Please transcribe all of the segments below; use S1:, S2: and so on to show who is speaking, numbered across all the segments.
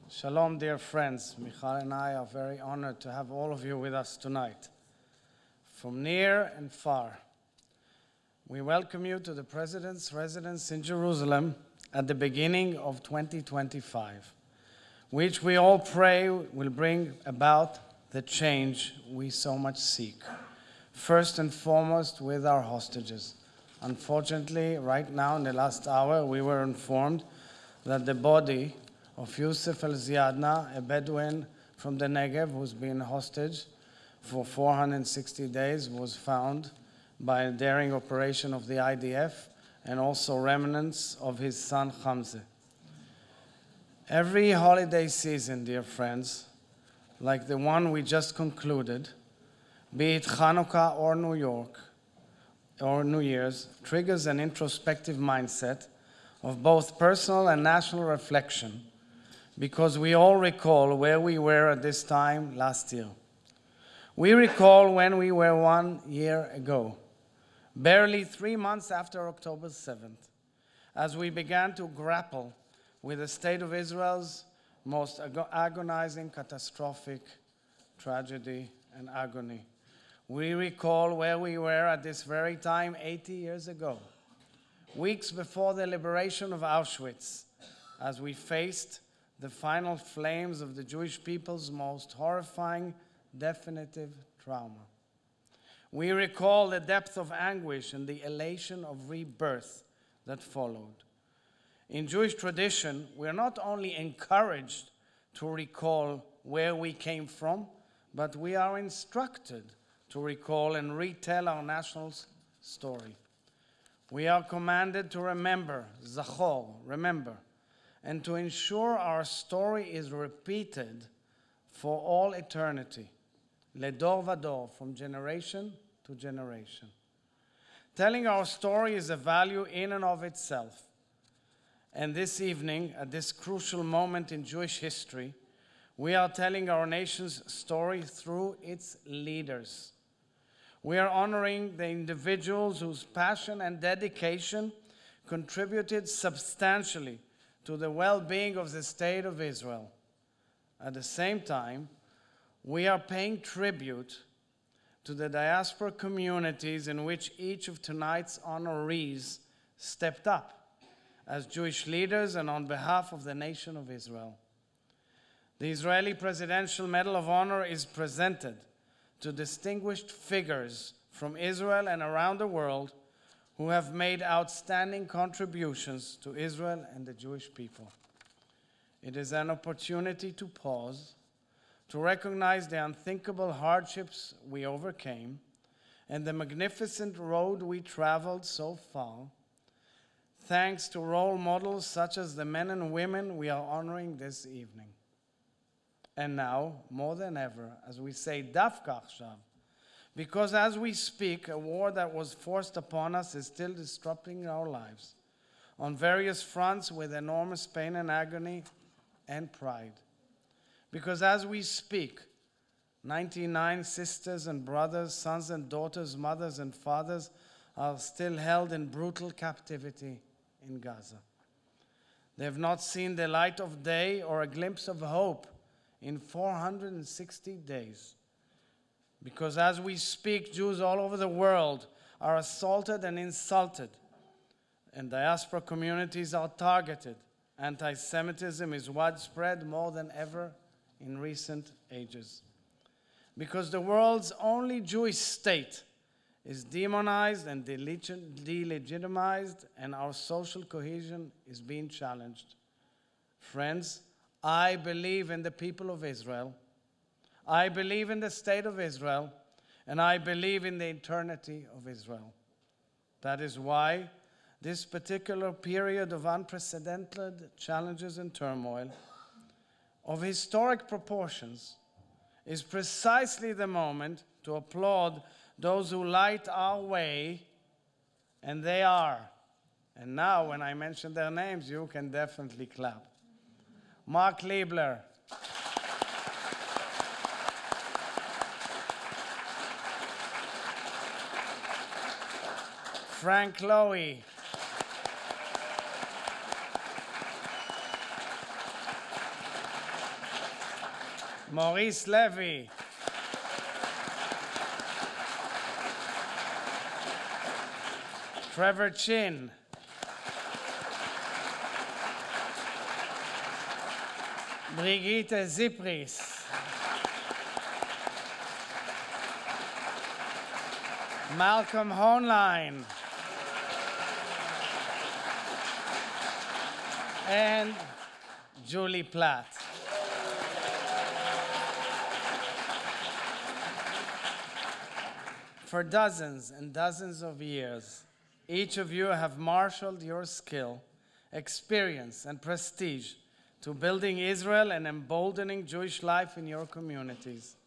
S1: Shalom, dear friends. Michal and I are very honored to have all of you with us tonight, from near and far. We welcome you to the President's residence in Jerusalem at the beginning of 2025, which we all pray will bring about the change we so much seek. First and foremost with our hostages. Unfortunately, right now in the last hour, we were informed that the body of Yusuf al-Ziadna, a Bedouin from the Negev who's been hostage for 460 days, was found by a daring operation of the IDF and also remnants of his son Hamze. Every holiday season, dear friends, like the one we just concluded, be it Hanukkah or New York or New Year's, triggers an introspective mindset of both personal and national reflection, because we all recall where we were at this time last year. We recall when we were 1 year ago, barely 3 months after October 7th, as we began to grapple with the state of Israel's most agonizing, catastrophic tragedy and agony. We recall where we were at this very time 80 years ago, weeks before the liberation of Auschwitz, as we faced the final flames of the Jewish people's most horrifying, definitive trauma. We recall the depth of anguish and the elation of rebirth that followed. In Jewish tradition, we are not only encouraged to recall where we came from, but we are instructed to recall and retell our national story. We are commanded to remember, zachor, remember, and to ensure our story is repeated for all eternity, ledor vador, from generation to generation. Telling our story is a value in and of itself. And this evening, at this crucial moment in Jewish history, we are telling our nation's story through its leaders. We are honoring the individuals whose passion and dedication contributed substantially to the well-being of the State of Israel. At the same time, we are paying tribute to the diaspora communities in which each of tonight's honorees stepped up as Jewish leaders and on behalf of the nation of Israel. The Israeli Presidential Medal of Honor is presented to distinguished figures from Israel and around the world who have made outstanding contributions to Israel and the Jewish people. It is an opportunity to pause, to recognize the unthinkable hardships we overcame and the magnificent road we traveled so far, thanks to role models such as the men and women we are honoring this evening. And now, more than ever, as we say, dafka achshav, because as we speak, a war that was forced upon us is still disrupting our lives on various fronts with enormous pain and agony and pride. Because as we speak, 99 sisters and brothers, sons and daughters, mothers and fathers are still held in brutal captivity in Gaza. They have not seen the light of day or a glimpse of hope in 460 days. Because as we speak, Jews all over the world are assaulted and insulted, and diaspora communities are targeted. Anti-Semitism is widespread more than ever in recent ages. Because the world's only Jewish state is demonized and delegitimized, and our social cohesion is being challenged. Friends, I believe in the people of Israel. I believe in the state of Israel, and I believe in the eternity of Israel. That is why this particular period of unprecedented challenges and turmoil, of historic proportions, is precisely the moment to applaud those who light our way, and they are. And now, when I mention their names, you can definitely clap. Mark Liebler, Frank Lowy, Maurice Levy. Trevor Chin. Brigitte Zipris. Malcolm Hohnlein. And Julie Platt. For dozens and dozens of years, each of you have marshaled your skill, experience, and prestige to building Israel and emboldening Jewish life in your communities.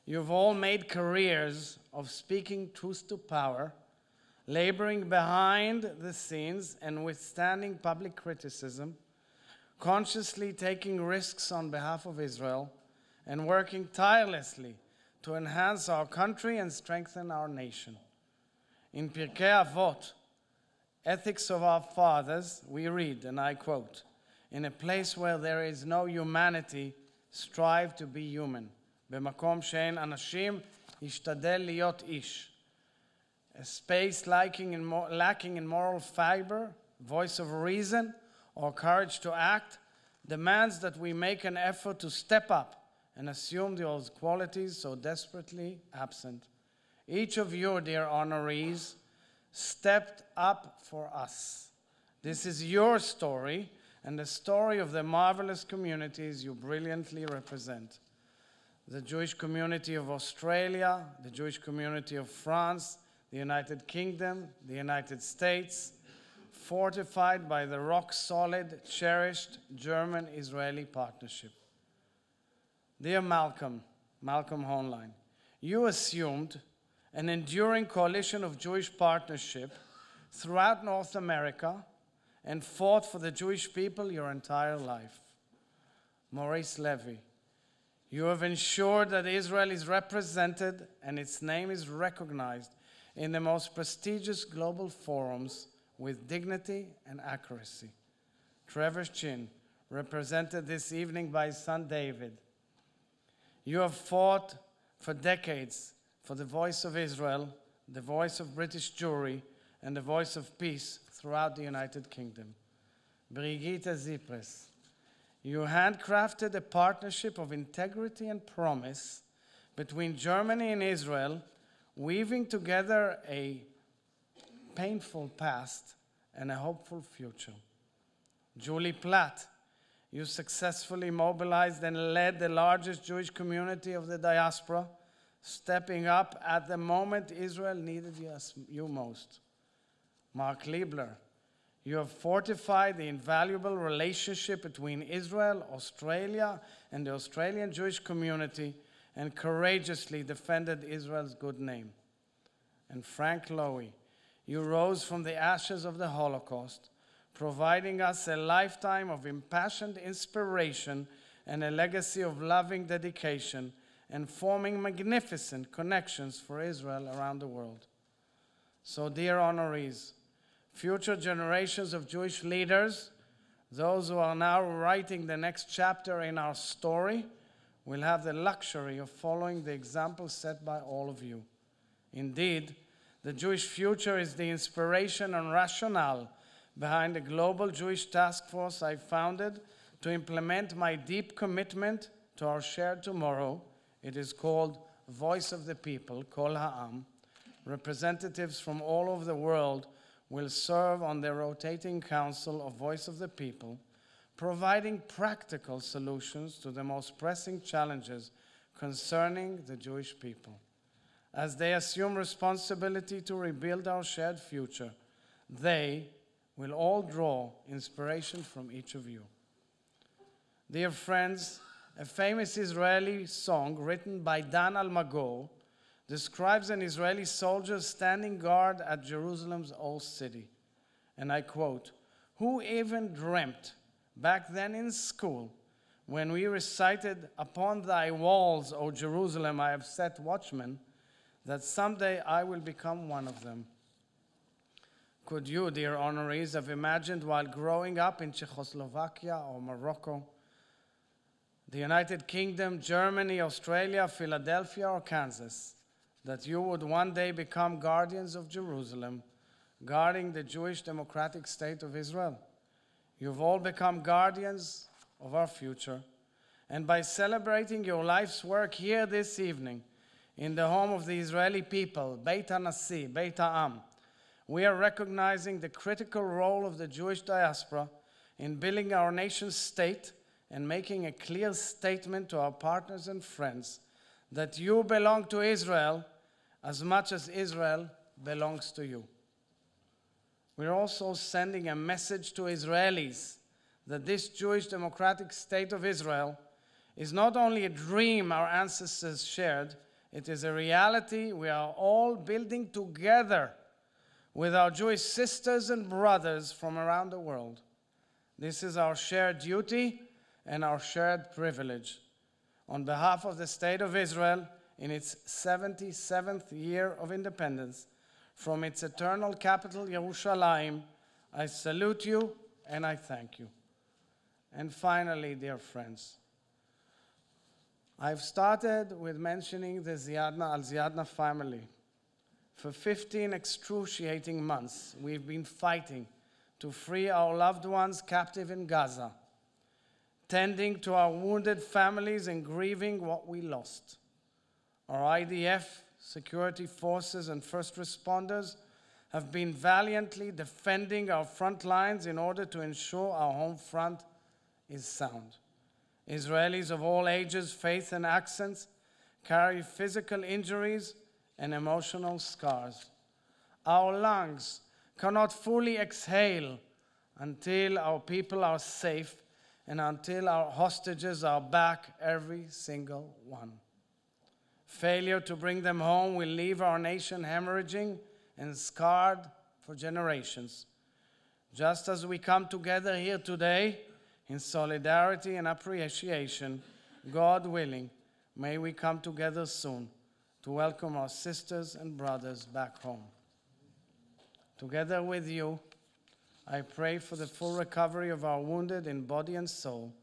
S1: You've all made careers of speaking truth to power, laboring behind the scenes and withstanding public criticism, consciously taking risks on behalf of Israel, and working tirelessly to enhance our country and strengthen our nation. In Pirkei Avot, Ethics of Our Fathers, we read, and I quote, "In a place where there is no humanity, strive to be human. במקום שאין אנשים, השתדל להיות איש." A space lacking in moral fiber, voice of reason, or courage to act demands that we make an effort to step up and assume those qualities so desperately absent. Each of you, dear honorees, stepped up for us. This is your story and the story of the marvelous communities you brilliantly represent. The Jewish community of Australia, the Jewish community of France, the United Kingdom, the United States, fortified by the rock-solid, cherished German-Israeli partnership. Dear Malcolm Hohnlein, you assumed an enduring coalition of Jewish partnership throughout North America and fought for the Jewish people your entire life. Maurice Levy, you have ensured that Israel is represented and its name is recognized in the most prestigious global forums with dignity and accuracy. Trevor Chin, represented this evening by his son David. You have fought for decades for the voice of Israel, the voice of British Jewry, and the voice of peace throughout the United Kingdom. Brigitte Zipris, you handcrafted a partnership of integrity and promise between Germany and Israel, weaving together a painful past and a hopeful future. Julie Platt, you successfully mobilized and led the largest Jewish community of the diaspora, stepping up at the moment Israel needed you most. Mark Liebler, you have fortified the invaluable relationship between Israel, Australia, and the Australian Jewish community and courageously defended Israel's good name. And Frank Lowy, you rose from the ashes of the Holocaust, providing us a lifetime of impassioned inspiration and a legacy of loving dedication and forming magnificent connections for Israel around the world. So, dear honorees, future generations of Jewish leaders, those who are now writing the next chapter in our story, will have the luxury of following the example set by all of you. Indeed, the Jewish future is the inspiration and rationale behind the global Jewish task force I founded to implement my deep commitment to our shared tomorrow. It is called Voice of the People, Kol Ha'am. Representatives from all over the world will serve on the rotating council of Voice of the People, providing practical solutions to the most pressing challenges concerning the Jewish people. As they assume responsibility to rebuild our shared future, they will all draw inspiration from each of you. Dear friends, a famous Israeli song written by Dan Almagor describes an Israeli soldier standing guard at Jerusalem's old city. And I quote, "Who even dreamt back then in school when we recited, 'Upon thy walls, O Jerusalem, I have set watchmen,' that someday I will become one of them?" Could you, dear honorees, have imagined while growing up in Czechoslovakia or Morocco the United Kingdom, Germany, Australia, Philadelphia, or Kansas, that you would one day become guardians of Jerusalem, guarding the Jewish democratic state of Israel. You've all become guardians of our future. And by celebrating your life's work here this evening, in the home of the Israeli people, Beit HaNassi, Beit Ha'am, we are recognizing the critical role of the Jewish diaspora in building our nation's state and making a clear statement to our partners and friends that you belong to Israel as much as Israel belongs to you. We're also sending a message to Israelis that this Jewish democratic state of Israel is not only a dream our ancestors shared, it is a reality we are all building together with our Jewish sisters and brothers from around the world. This is our shared duty and our shared privilege. On behalf of the State of Israel, in its 77th year of independence, from its eternal capital, Yerushalayim, I salute you and I thank you. And finally, dear friends, I've started with mentioning the Ziadna family. For 15 excruciating months, we've been fighting to free our loved ones captive in Gaza, tending to our wounded families and grieving what we lost. Our IDF, security forces, and first responders have been valiantly defending our front lines in order to ensure our home front is sound. Israelis of all ages, faith, and accents carry physical injuries and emotional scars. Our lungs cannot fully exhale until our people are safe and until our hostages are back, every single one. Failure to bring them home will leave our nation hemorrhaging and scarred for generations. Just as we come together here today in solidarity and appreciation, God willing, may we come together soon to welcome our sisters and brothers back home. Together with you, I pray for the full recovery of our wounded in body and soul,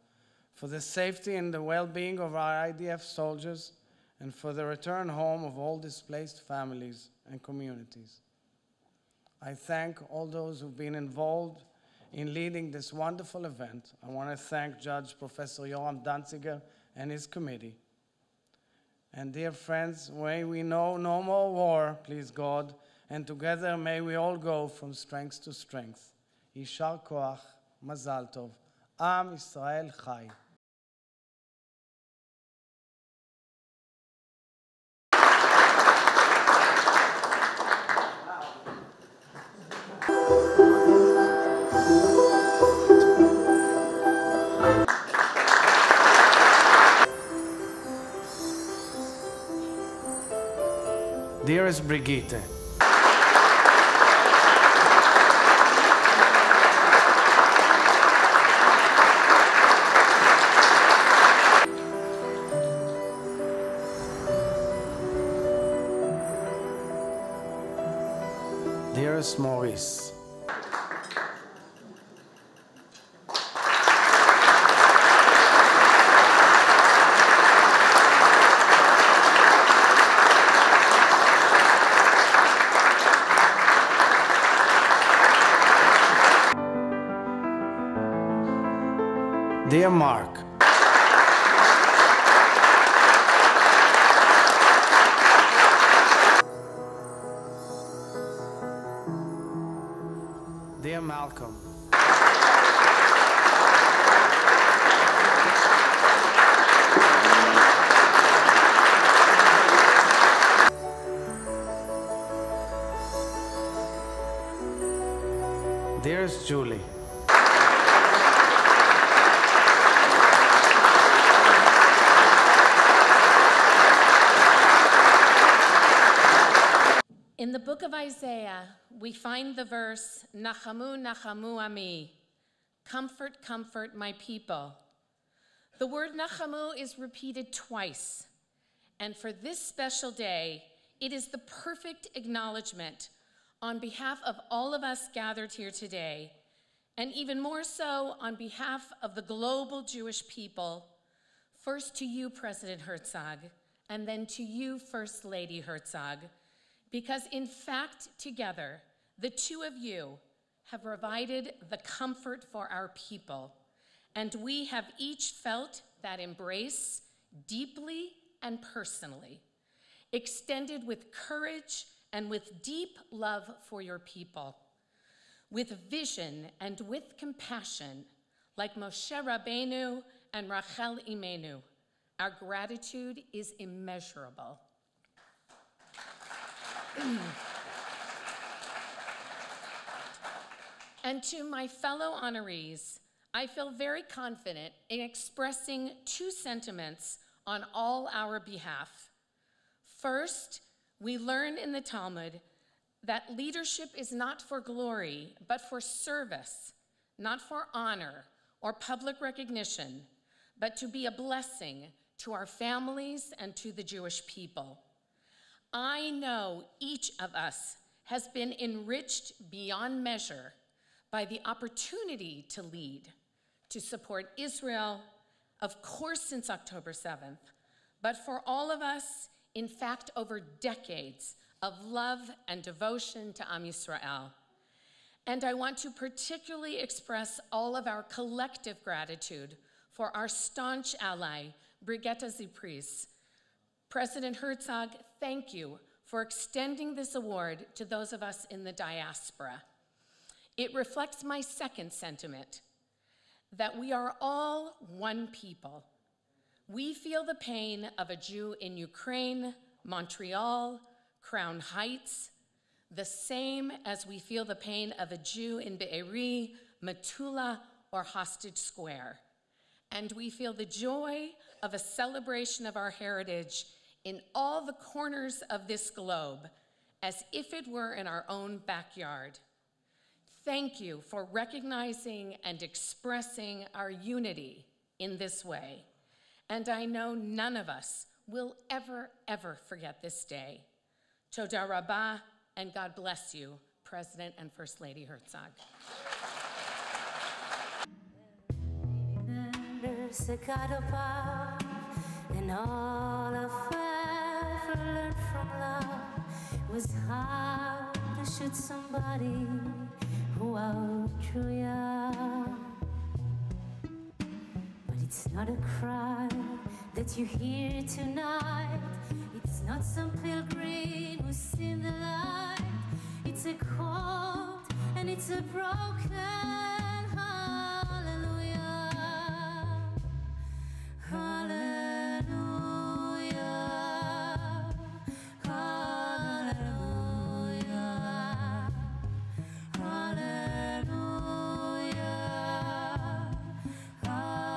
S1: for the safety and the well-being of our IDF soldiers, and for the return home of all displaced families and communities. I thank all those who've been involved in leading this wonderful event. I want to thank Judge Professor Yoram Danziger and his committee. And dear friends, may we know no more war, please God, and together may we all go from strength to strength. Yishar Koach, Mazal Tov, Am Yisrael Chai. Dearest Brigitte, dearest Maurice, dear Mark, dear Malcolm, dearest Julie,
S2: in the book of Isaiah, we find the verse, Nachamu, Nachamu Ami, comfort, comfort my people. The word Nachamu is repeated twice, and for this special day, it is the perfect acknowledgement on behalf of all of us gathered here today, and even more so on behalf of the global Jewish people, First to you, President Herzog, and then to you, First Lady Herzog, because in fact, together, the two of you have provided the comfort for our people, and we have each felt that embrace deeply and personally, extended with courage and with deep love for your people, with vision and with compassion, like Moshe Rabbeinu and Rachel Imenu. Our gratitude is immeasurable. And to my fellow honorees, I feel very confident in expressing two sentiments on all our behalf. First, we learn in the Talmud that leadership is not for glory, but for service, not for honor or public recognition, but to be a blessing to our families and to the Jewish people. I know each of us has been enriched beyond measure by the opportunity to lead, to support Israel, of course since October 7th, but for all of us, in fact, over decades of love and devotion to Am Yisrael. And I want to particularly express all of our collective gratitude for our staunch ally, Brigitte Zipris. President Herzog, thank you for extending this award to those of us in the diaspora. It reflects my second sentiment, that we are all one people. We feel the pain of a Jew in Ukraine, Montreal, Crown Heights, the same as we feel the pain of a Jew in Be'eri, Metula, or Hostage Square. And we feel the joy of a celebration of our heritage in all the corners of this globe, as if it were in our own backyard. Thank you for recognizing and expressing our unity in this way. And I know none of us will ever, ever forget this day. Toda Rabbah, and God bless you, President and First Lady Herzog.
S3: There's a God above, and all I've ever learned from love was how to shoot somebody who outdrew ya. But it's not a cry that you hear tonight. It's not some pilgrim who's seen the light. It's a cold and it's a broken